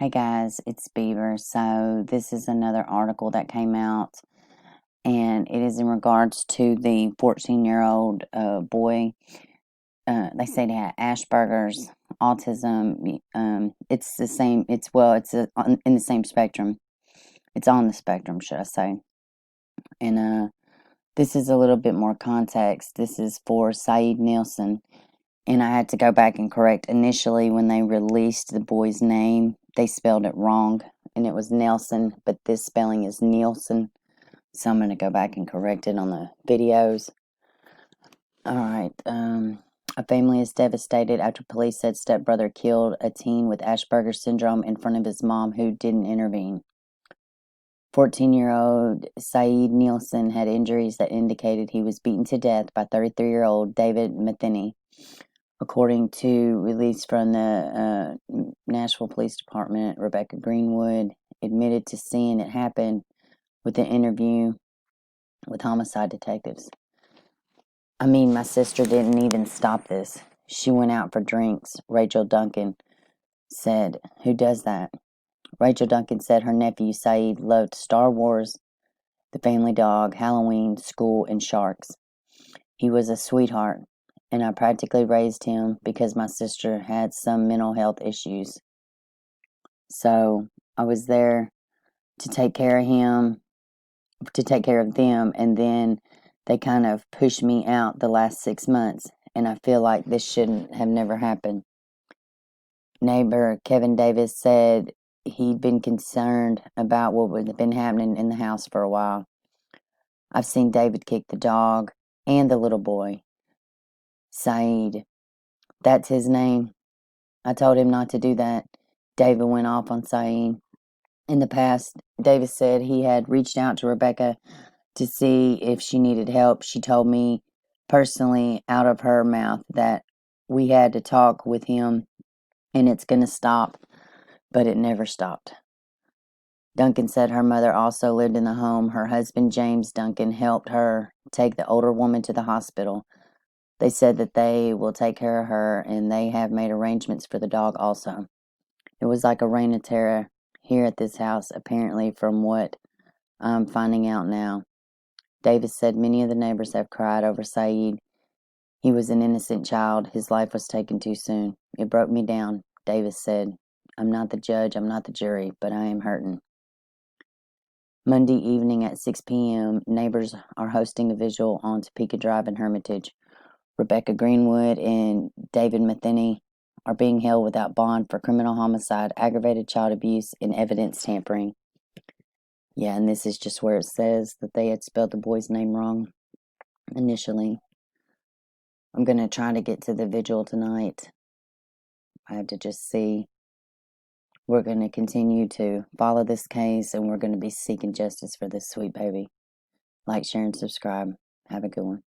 Hey guys, it's Beaver. So this is another article that came out, and it is in regards to the 14-year-old boy. They say they had Asperger's, autism. It's the same. In the same spectrum. It's on the spectrum, should I say? And this is a little bit more context. This is for Sayeed Neilson. And I had to go back and correct. Initially, when they released the boy's name, they spelled it wrong, and it was Nelson, but this spelling is Neilson. So I'm going to go back and correct it on the videos. All right. A family is devastated after police said stepbrother killed a teen with Asperger syndrome in front of his mom who didn't intervene. 14-year-old Sayeed Neilson had injuries that indicated he was beaten to death by 33-year-old David Matheny. According to release from the Nashville Police Department, Rebecca Greenwood admitted to seeing it happen with an interview with homicide detectives. I mean, my sister didn't even stop this. She went out for drinks. Rachel Duncan said, "Who does that?" Rachel Duncan said her nephew Sayeed loved Star Wars, the family dog, Halloween, school, and sharks. He was a sweetheart, and I practically raised him because my sister had some mental health issues. So I was there to take care of him, to take care of them, and then they kind of pushed me out the last 6 months, and I feel like this shouldn't have never happened. Neighbor Kevin Davis said he'd been concerned about what had been happening in the house for a while. I've seen David kick the dog and the little boy. Sayeed, that's his name. I told him not to do that. David went off on Sayeed. In the past, Davis said he had reached out to Rebecca to see if she needed help. She told me personally out of her mouth that we had to talk with him and it's going to stop, but it never stopped. Duncan said her mother also lived in the home. Her husband, James Duncan, helped her take the older woman to the hospital. They said that they will take care of her, and they have made arrangements for the dog also. It was like a reign of terror here at this house, apparently, from what I'm finding out now. Davis said many of the neighbors have cried over Sayeed. He was an innocent child. His life was taken too soon. It broke me down, Davis said. I'm not the judge, I'm not the jury, but I am hurting. Monday evening at 6 p.m., neighbors are hosting a vigil on Topeka Drive in Hermitage. Rebecca Greenwood and David Matheny are being held without bond for criminal homicide, aggravated child abuse, and evidence tampering. Yeah, and this is just where it says that they had spelled the boy's name wrong initially. I'm going to try to get to the vigil tonight. I have to just see. We're going to continue to follow this case, and we're going to be seeking justice for this sweet baby. Like, share, and subscribe. Have a good one.